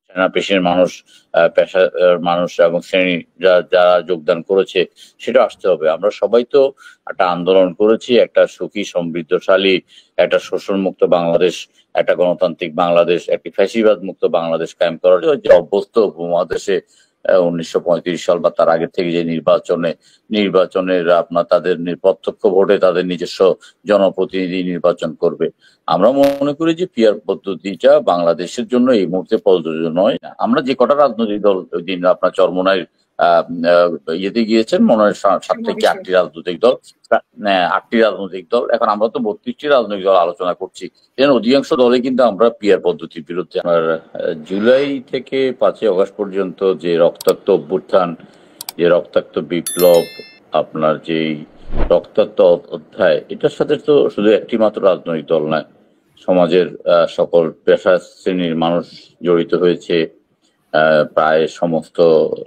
সেনা পেশির মানুষ, পেশার মানুষ এবং শ্রেণী যারা যোগদান করেছে সেটা আসতে হবে। আমরা সবাই তো একটা আন্দোলন করেছি একটা সুখী সমৃদ্ধশালী, একটা শোষণমুক্ত বাংলাদেশ, একটা গণতান্ত্রিক বাংলাদেশ, একটি ফ্যাসিবাদ মুক্ত বাংলাদেশ কায়েম করার জন্য। যে অভ্যস্ত উপমহাদেশে 1935 সাল বা তার আগে থেকে যে নির্বাচনের আপনার তাদের প্রত্যক্ষ ভোটে তাদের নিজস্ব জনপ্রতিনিধি নির্বাচন করবে। আমরা মনে করি যে পিয়ার পদ্ধতিটা বাংলাদেশের জন্য এই মুহূর্তে প্রযোজ্য নয়। আমরা যে কটা রাজনৈতিক দল ওই দিন আপনার চরমোনাই ইয়েতে গিয়েছেন, মনে হয় 7 থেকে 8টি রাজনৈতিক দল, 8টি রাজনৈতিক দল। এখন আমরা তো 32টি রাজনৈতিক দল আলোচনা করছি, অধিকাংশ দলে কিন্তু আমরা পিয়ার পদ্ধতির বিরুদ্ধে। আমার জুলাই থেকে 5ই আগস্ট পর্যন্ত যে রক্তাক্ত অভ্যুত্থান, যে রক্তাক্ত বিপ্লব, আপনার যেই রক্তাক্ত অধ্যায়, এটার সাথে তো শুধু একটি মাত্র রাজনৈতিক দল নয়, সমাজের সকল পেশা শ্রেণীর মানুষ জড়িত হয়েছে। প্রায় সমস্ত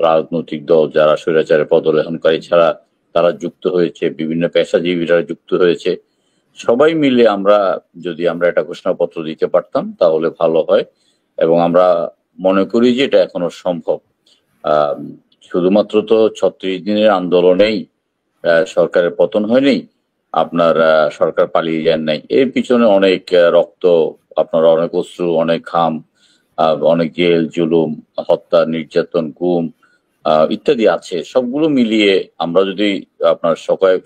রাজনৈতিক দল যারা স্বৈরাচারে পদলেহনকারী ছাড়া তারা যুক্ত হয়েছে, বিভিন্ন পেশাজীবীরা যুক্ত হয়েছে। সবাই মিলে যদি আমরা একটা ঘোষণাপত্র দিতে পারতাম তাহলে ভালো হয়, এবং আমরা মনে করি যে এটা এখনো সম্ভব। শুধুমাত্র তো 36 দিনের আন্দোলনেই সরকারের পতন হয়নি, আপনার সরকার পালিয়ে যান নাই। এর পিছনে অনেক রক্ত, আপনার অনেক অশ্রু, অনেক ঘাম, অনেক জেল জুলুম, হত্যা, নির্যাতন, গুম ইত্যাদি আছে। সবগুলো মিলিয়ে আমরা যদি আপনার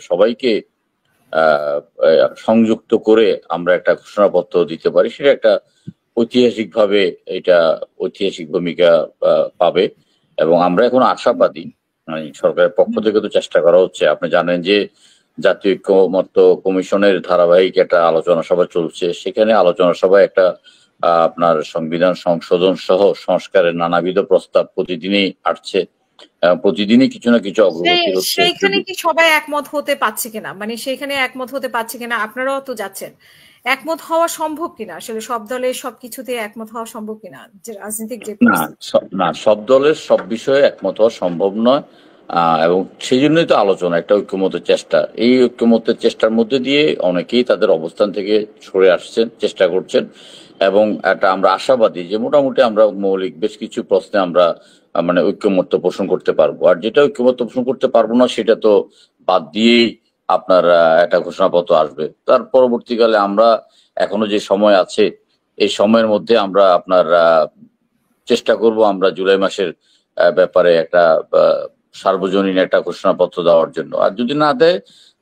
সবাইকে সংযুক্ত করে আমরা একটা ঘোষণাপত্র দিতে পারি, সেটা একটা ঐতিহাসিকভাবে এটা ঐতিহাসিক ভূমিকা পাবে। এবং আমরা এখন আশাবাদী, মানে সরকারের পক্ষ থেকে তো চেষ্টা করা হচ্ছে। আপনি জানেন যে জাতীয় ঐক্যমত্য কমিশনের ধারাবাহিক একটা আলোচনা সভা চলছে। সেখানে আলোচনা সভায় একটা আপনার সংবিধান সংশোধন সহ সংস্কারের নানাবিধ প্রস্তাব প্রতিদিনই আসছে, প্রতিদিনই কিছু না কিছু অগ্রগতি হচ্ছে। সেইখানে কি সবাই একমত হতে পারছে কিনা, মানে সেইখানে একমত হতে পারছে কিনা, আপনারাও তো যাচ্ছেন, একমত হওয়া সম্ভব কিনা? আসলে সব দলের সবকিছুতে একমত হওয়া সম্ভব কিনা? যে রাজনৈতিক যে না, সব দলের সব বিষয়ে একমত হওয়া সম্ভব নয়, এবং সেই জন্যই তো আলোচনা, একটা ঐক্যমতের চেষ্টা। এই ঐক্যমতের চেষ্টার মধ্যে দিয়ে অনেকেই তাদের অবস্থান থেকে সরে আসছেন, চেষ্টা করছেন, এবং একটা আমরা আশাবাদী যে মোটামুটি আমরা মৌলিক বেশ কিছু প্রশ্নে আমরা মানে ঐক্যমত্য পোষণ করতে পারবো। আর যেটা ঐক্যমত্য পোষণ করতে পারবো না সেটা তো বাদ দিয়েই আপনার একটা ঘোষণাপত্র আসবে। তার পরবর্তীকালে আমরা এখনো যে সময় আছে, এই সময়ের মধ্যে আমরা আপনার চেষ্টা করব আমরা জুলাই মাসের ব্যাপারে একটা সার্বজনীন একটা ঘোষণাপত্র দেওয়ার জন্য। আর যদি না দেয়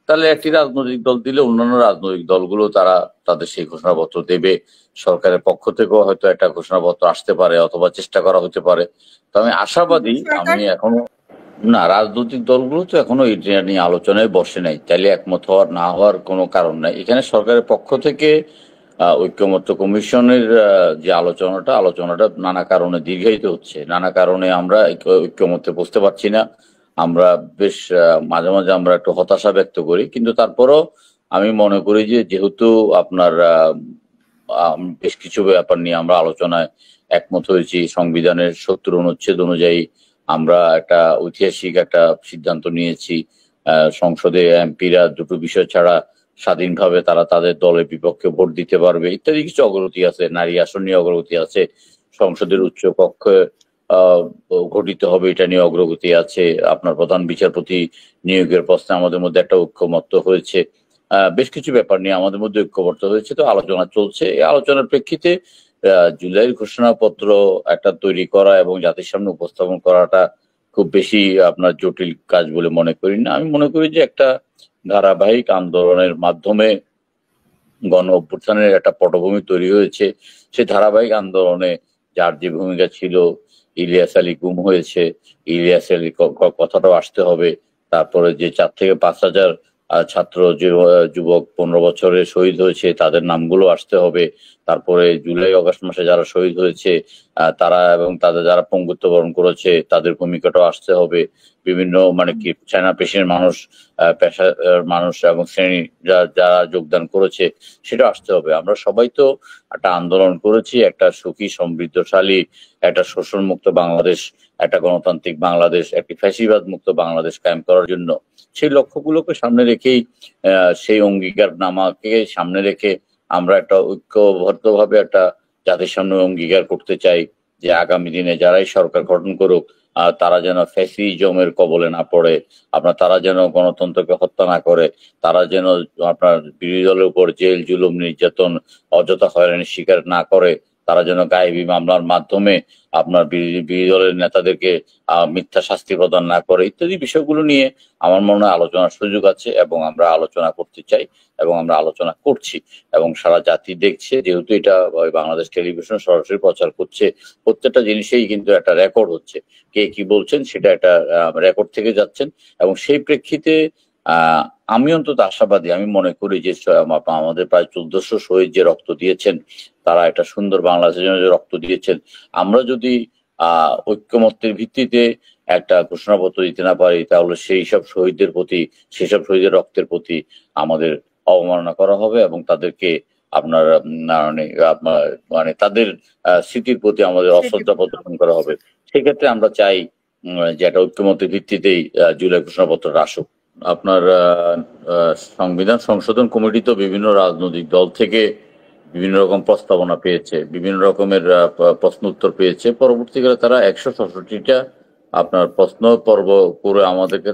তাহলে একটি রাজনৈতিক দল দিলে অন্যান্য রাজনৈতিক দলগুলো তারা তাদের সেই ঘোষণাপত্র দেবে। সরকারের পক্ষ থেকেও হয়তো একটা ঘোষণাপত্র আসতে পারে অথবা চেষ্টা করা হতে পারে। তো আমি আশাবাদী। আমি এখনো না, রাজনৈতিক দলগুলো তো এখনো এটা নিয়ে আলোচনায় বসে নাই, তাইলে একমত হওয়ার না হওয়ার কোনো কারণ নাই। এখানে সরকারের পক্ষ থেকে ঐক্যমত্য কমিশনের যে আলোচনাটা নানা কারণে দীর্ঘায়িত হচ্ছে, নানা কারণে আমরা ঐক্যমত্যে বসতে পারছি না। আমরা বেশ মাঝে মাঝে আমরা একটু হতাশা ব্যক্ত করি, কিন্তু তারপরও আমি মনে করি যে যেহেতু আপনার বেশ কিছু ব্যাপার নিয়ে আমরা আলোচনায় একমত হয়েছি, সংবিধানের 70 অনুচ্ছেদ অনুযায়ী আমরা একটা ঐতিহাসিক একটা সিদ্ধান্ত নিয়েছি। সংসদে এমপিরা দুটো বিষয় ছাড়া স্বাধীনভাবে তারা তাদের দলের বিপক্ষে ভোট দিতে পারবে, ইত্যাদি কিছু অগ্রগতি আছে। নারী আসন নিয়ে অগ্রগতি আছে, সংসদের উচ্চ কক্ষে গঠিত হবে এটা নিয়ে অগ্রগতি আছে। আপনার প্রধান বিচারপতি নিয়োগের প্রশ্নে আমাদের মধ্যে একটা ঐক্যমত্য হয়েছে। বেশ কিছু ব্যাপার নিয়ে আমাদের মধ্যে ঐক্যমত্য হয়েছে, তো আলোচনা চলছে। এই আলোচনার প্রেক্ষিতে জুলাইয়ের ঘোষণাপত্র একটা তৈরি করা এবং জাতির সামনে উপস্থাপন করাটা খুব বেশি আপনার জটিল কাজ বলে মনে করি না। আমি মনে করি যে একটা ধারাবাহিক আন্দোলনের মাধ্যমে গণ অভ্যুত্থানের একটা পটভূমি তৈরি হয়েছে। সেই ধারাবাহিক আন্দোলনে যার যে ভূমিকা ছিল, ইলিয়াস আলী গুম হয়েছে, ইলিয়াস আলী কথাটাও আসতে হবে। তারপরে যে 4 থেকে 5 হাজার ছাত্র যুবক 15 বছরে শহীদ হয়েছে তাদের নামগুলো আসতে হবে। তারপরে জুলাই আগস্ট মাসে যারা শহীদ হয়েছে তারা এবং তাদের যারা পঙ্গুত্ব বরণ করেছে তাদের ভূমিকাটাও আসতে হবে। বিভিন্ন মানে কি সেনা পেশির মানুষ, পেশার মানুষ এবং শ্রেণী যারা যোগদান করেছে সেটা আসতে হবে। আমরা সবাই তো একটা আন্দোলন করেছি একটা সুখী সমৃদ্ধশালী, একটা শোষণমুক্ত বাংলাদেশ, একটা গণতান্ত্রিক বাংলাদেশ, একটি ফ্যাসিবাদ মুক্ত বাংলাদেশ কায়েম করার জন্য। সেই লক্ষ্যগুলোকে সামনে রেখেই সেই অঙ্গীকারনামাকে সামনে রেখে আমরা একটা ঐক্যবদ্ধভাবে একটা জাতির সামনে অঙ্গীকার করতে চাই যে আগামী দিনে যারাই সরকার গঠন করুক তারা যেন ফ্যাসিজমের কবলে না পড়ে, তারা যেন গণতন্ত্রকে হত্যা না করে, তারা যেন আপনার বিরোধী দলের উপর জেল জুলুম নির্যাতন অযথা হয়রানির শিকার না করে, তারা যেন গায়েবী মামলার মাধ্যমে বিরোধী দলের নেতাদেরকে মিথ্যা শাস্তি প্রদান না করে, ইত্যাদি বিষয়গুলো নিয়ে আমার মনে হয় আলোচনার সুযোগ আছে এবং আমরা আলোচনা করতে চাই এবং আমরা আলোচনা করছি এবং সারা জাতি দেখছে। যেহেতু এটা বাংলাদেশ টেলিভিশন সরাসরি প্রচার করছে, প্রত্যেকটা জিনিসেই কিন্তু একটা রেকর্ড হচ্ছে, কে কি বলছেন সেটা একটা রেকর্ড থেকে যাচ্ছেন এবং সেই প্রেক্ষিতে আমি অন্তত আশাবাদী। আমি মনে করি যে আমাদের প্রায় 1400 শহীদ যে রক্ত দিয়েছেন, তারা একটা সুন্দর বাংলাদেশের জন্য যে রক্ত দিয়েছেন, আমরা যদি ঐক্যমত্যের ভিত্তিতে একটা ঘোষণাপত্র দিতে না পারি তাহলে সেই সব শহীদদের প্রতি, সেই সব শহীদের রক্তের প্রতি আমাদের অবমাননা করা হবে এবং তাদেরকে আপনার মানে তাদের স্মৃতির প্রতি আমাদের অশ্রদ্ধা প্রদর্শন করা হবে। সেক্ষেত্রে আমরা চাই যে একটা ঐক্যমত্যের ভিত্তিতেই জুলাই ঘোষণাপত্রটা আসুক। আপনার সংবিধান সংশোধন কমিটি তো বিভিন্ন রাজনৈতিক দল থেকে বিভিন্ন রকম প্রস্তাবনা পেয়েছে, বিভিন্ন রকমের প্রশ্ন উত্তর পেয়েছে। পরবর্তীকালে তারা 166টা আপনার প্রশ্ন পর্ব করে আমাদেরকে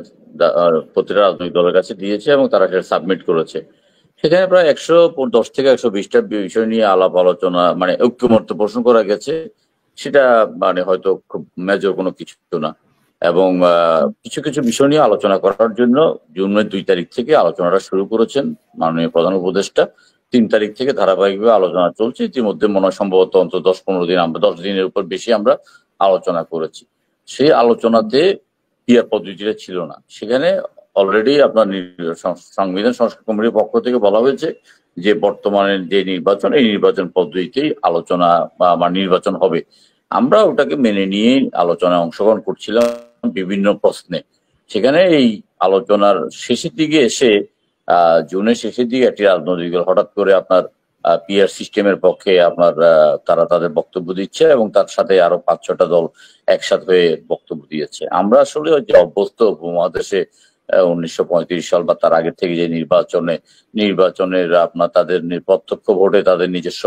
প্রতিটা রাজনৈতিক দলের কাছে দিয়েছে এবং তারা সেটা সাবমিট করেছে। সেখানে প্রায় 110 থেকে 120টা বিষয় নিয়ে আলাপ আলোচনা, মানে ঐক্যমত্য পোষণ করা গেছে। সেটা মানে হয়তো খুব মেজর কোনো কিছু না এবং কিছু কিছু বিষয় নিয়ে আলোচনা করার জন্য জুনের 2 তারিখ থেকে আলোচনাটা শুরু করেছেন মাননীয় প্রধান উপদেষ্টা। 3 তারিখ থেকে ধারাবাহিকভাবে আলোচনা চলছে। ইতিমধ্যে মনে হয় সম্ভবত অন্তত 10-15 দিন, আমরা 10 দিনের উপর বেশি আমরা আলোচনা করেছি। সেই আলোচনাতে পিয়ার পদ্ধতিটা ছিল না। সেখানে অলরেডি আপনার সংবিধান সংস্কার কমিটির পক্ষ থেকে বলা হয়েছে যে বর্তমানে যে নির্বাচন, এই নির্বাচন পদ্ধতিতেই আলোচনা বা নির্বাচন হবে। আমরা ওটাকে মেনে নিয়ে আলোচনায় অংশগ্রহণ করছিলাম বিভিন্ন প্রশ্নে। সেখানে এই আলোচনার শেষের দিকে এসে জুনের শেষের দিকে একটি রাজনৈতিক দল হঠাৎ করে আপনার পিআর সিস্টেমের পক্ষে তারা তাদের বক্তব্য দিচ্ছে এবং তার সাথে আরো 5-6টা দল একসাথে হয়ে বক্তব্য দিয়েছে। আমরা আসলে যে অভ্যস্ত উপমহাদেশে 1935 সাল বা তার আগে থেকে যে নির্বাচনের আপনার তাদের প্রত্যক্ষ ভোটে তাদের নিজস্ব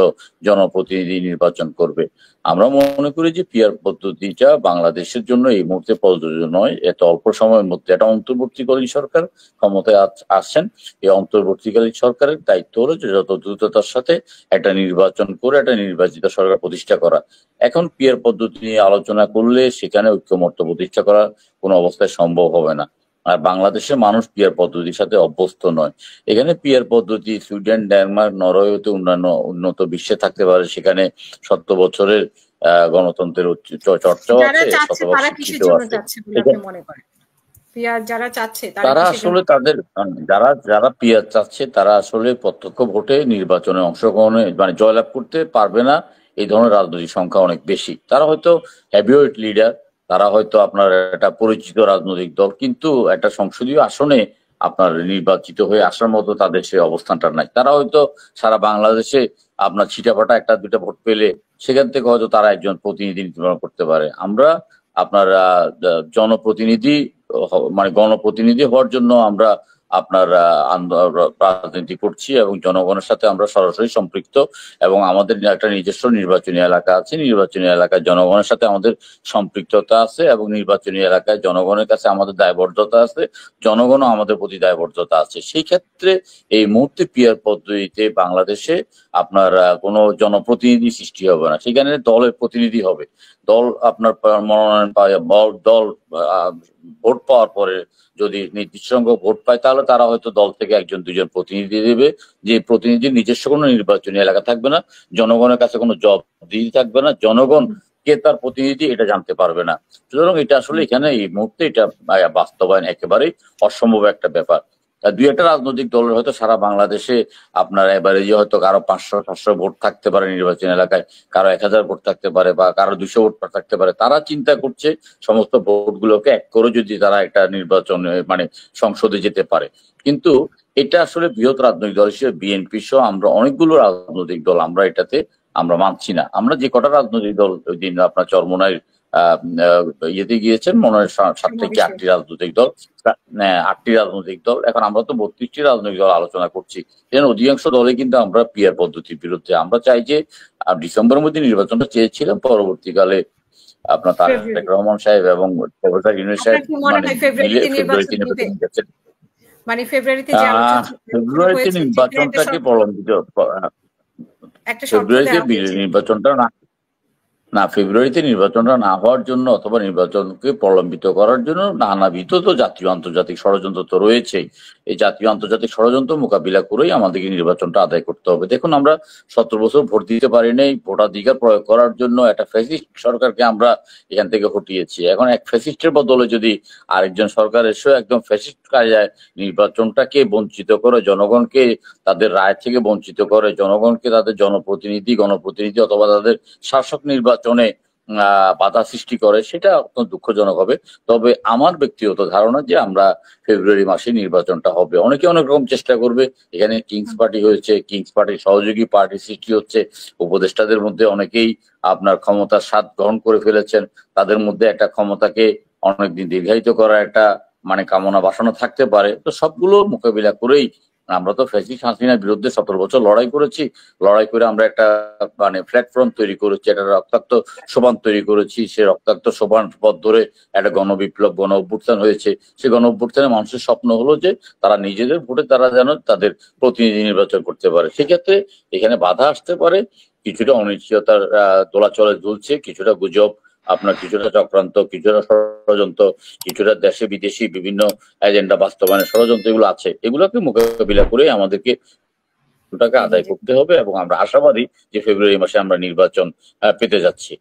জনপ্রতিনিধি নির্বাচন করবে। আমরা মনে করি যে পিআর পদ্ধতিটা বাংলাদেশের জন্য এই মুহূর্তে প্রযোজ্য নয়। এত অল্প সময়ের মধ্যে একটা অন্তর্বর্তীকালীন সরকার ক্ষমতায় আসছেন। এই অন্তর্বর্তীকালীন সরকারের দায়িত্ব হলো যে যত দ্রুততার সাথে একটা নির্বাচন করে একটা নির্বাচিত সরকার প্রতিষ্ঠা করা। এখন পিআর পদ্ধতি নিয়ে আলোচনা করলে সেখানে ঐক্যমত্য প্রতিষ্ঠা করা কোনো অবস্থায় সম্ভব হবে না। আর বাংলাদেশের মানুষ পিআর পদ্ধতির সাথে অভ্যস্ত নয়। এখানে পিআর পদ্ধতি সুইডেন, ডেনমার্ক, নরওয়ে হতে অন্যান্য উন্নত বিশ্বে থাকতে পারে। সেখানে 70 বছরের গণতন্ত্রের চর্চাও আছে, শতভাগ শিক্ষিত আছে। তারা আসলে তাদের যারা পিআর চাচ্ছে তারা আসলে প্রত্যক্ষ ভোটে নির্বাচনে অংশগ্রহণে মানে জয়লাভ করতে পারবে না। এই ধরনের রাজনৈতিক সংখ্যা অনেক বেশি। তারা হয়তো হেভিওয়েট লিডার, তারা হয়তো আপনার একটা পরিচিত রাজনৈতিক দল, কিন্তু একটা সংসদীয় আসনে আপনার নির্বাচিত হয়ে আসার মতো তাদের সেই অবস্থানটা নাই। তারা হয়তো সারা বাংলাদেশে আপনার ছিটাফাটা 1-2টা ভোট পেলে সেখান থেকে হয়তো তারা একজন প্রতিনিধি নির্বাচন করতে পারে। আমরা আপনার জনপ্রতিনিধি মানে গণপ্রতিনিধি হওয়ার জন্য আমরা আপনার রাজনীতি করছি এবং জনগণের সাথে আমরা সরাসরি সম্পৃক্ত এবং আমাদের একটা নিজস্ব নির্বাচনী এলাকা আছে। নির্বাচনী এলাকায় জনগণের সাথে আমাদের সম্পৃক্ততা আছে এবং নির্বাচনী এলাকায় জনগণের কাছে আমাদের দায়বদ্ধতা আছে, জনগণও আমাদের প্রতি দায়বদ্ধতা আছে। সেই ক্ষেত্রে এই মুহূর্তে পিআর পদ্ধতিতে বাংলাদেশে আপনার কোনো জনপ্রতিনিধি সৃষ্টি হবে না। সেখানে দলের প্রতিনিধি হবে। দল আপনার মনোনয়ন পায়, দল ভোট পাওয়ার পরে যদি নির্দিষ্ট সংখ্যক ভোট পায় তাহলে তারা হয়তো দল থেকে 1-2জন প্রতিনিধি দেবে, যে প্রতিনিধির নিজস্ব কোনো নির্বাচনী এলাকা থাকবে না, জনগণের কাছে কোনো জবাবদিহি থাকবে না, জনগণ কে তার প্রতিনিধি এটা জানতে পারবে না। সুতরাং এটা আসলে এখানে এই মুহূর্তে এটা বাস্তবায়ন একেবারেই অসম্ভব একটা ব্যাপার। 2-একটা রাজনৈতিক দলের হয়তো সারা বাংলাদেশে আপনার এবারে যে হয়তো কারো 500-700 ভোট থাকতে পারে নির্বাচন এলাকায়, কারো 1000 ভোট থাকতে পারে বা কারো 200 ভোট থাকতে পারে। তারা চিন্তা করছে সমস্ত ভোটগুলোকে এক করে যদি তারা একটা নির্বাচনে মানে সংসদে যেতে পারে। কিন্তু এটা আসলে বৃহৎ রাজনৈতিক দল হিসেবে বিএনপি সহ আমরা অনেকগুলো রাজনৈতিক দল আমরা এটাতে আমরা মানছি না। আমরা যে কটা রাজনৈতিক দল ওই দিন আপনার চরমোনাই ইয়েতে গিয়েছেন মনে হয় 7 থেকে 8টি রাজনৈতিক দল, 8টি রাজনৈতিক দল। এখন আমরা তো 32টি রাজনৈতিক দল আলোচনা করছি। অধিকাংশ দলে কিন্তু আমরা পিয়ার পদ্ধতির বিরুদ্ধে। আমরা চাই যে ডিসেম্বরের মধ্যে নির্বাচনটা চেয়েছিলাম, পরবর্তীকালে আপনার তারেক রহমান সাহেব এবং প্রফেসর ইউনূস সাহেব ফেব্রুয়ারিতে নির্বাচন গেছেন। মানে ফেব্রুয়ারিতে নির্বাচনটাকে প্রলম্বিত, ফেব্রুয়ারিতে নির্বাচনটা না হওয়ার জন্য অথবা নির্বাচনকে প্রলম্বিত করার জন্য নানাবিধ তো জাতীয় আন্তর্জাতিক ষড়যন্ত্র তো রয়েছেই। এই জাতীয় আন্তর্জাতিক ষড়যন্ত্র মোকাবিলা করেই আমাদেরকে নির্বাচনটা আদায় করতে হবে। দেখুন, আমরা 17 বছর ভোট দিতে পারি নাই, ভোটাধিকার প্রয়োগ করার জন্য একটা ফ্যাসিস্ট সরকারকে আমরা এখান থেকে হটিয়েছি। এখন এক ফ্যাসিস্টের বদলে যদি আরেকজন সরকার এসেও একদম ফ্যাসিস্ট কায়দায় নির্বাচনটাকে বঞ্চিত করে, জনগণকে তাদের রায় থেকে বঞ্চিত করে, জনগণকে তাদের গণপ্রতিনিধি অথবা তাদের শাসক নির্বাচনে বাধা সৃষ্টি করে, সেটা অত্যন্ত দুঃখজনক হবে। তবে আমার ব্যক্তিগত ধারণা যে আমরা ফেব্রুয়ারি মাসে নির্বাচনটা হবে। অনেকে অনেক রকম চেষ্টা করবে। এখানে কিংস পার্টি হয়েছে, কিংস পার্টির সহযোগী পার্টি সৃষ্টি হচ্ছে, উপদেষ্টাদের মধ্যে অনেকেই আপনার ক্ষমতার স্বাদ গ্রহণ করে ফেলেছেন। তাদের মধ্যে একটা ক্ষমতাকে অনেকদিন দীর্ঘায়িত করার একটা কামনা বাসনা থাকতে পারে। তো সবগুলো মোকাবিলা করেই আমরা তো ফ্যাসিস্ট হাসিনার বিরুদ্ধে 17 বছর লড়াই করেছি। লড়াই করে আমরা একটা প্ল্যাটফর্ম তৈরি করেছি, একটা রক্তাক্ত সোপান তৈরি করেছি। সে রক্তাক্ত সোপান পথ ধরে একটা গণবিপ্লব, গণ অভ্যুত্থান হয়েছে। সেই গণ অভ্যুত্থানে মানুষের স্বপ্ন হলো যে তারা নিজেদের ভোটে তারা যেন তাদের প্রতিনিধি নির্বাচন করতে পারে। সেক্ষেত্রে এখানে বাধা আসতে পারে, কিছুটা অনিশ্চয়তার দোলাচলে ঝুলছে, কিছুটা গুজব, কিছুটা চক্রান্ত, কিছুটা ষড়যন্ত্র, কিছুটা দেশে বিদেশি বিভিন্ন এজেন্ডা বাস্তবায়নের ষড়যন্ত্র এগুলো আছে। এগুলোকে মোকাবিলা করে আমাদেরকে আদায় করতে হবে এবং আমরা আশাবাদী যে ফেব্রুয়ারি মাসে আমরা নির্বাচন পেতে যাচ্ছি।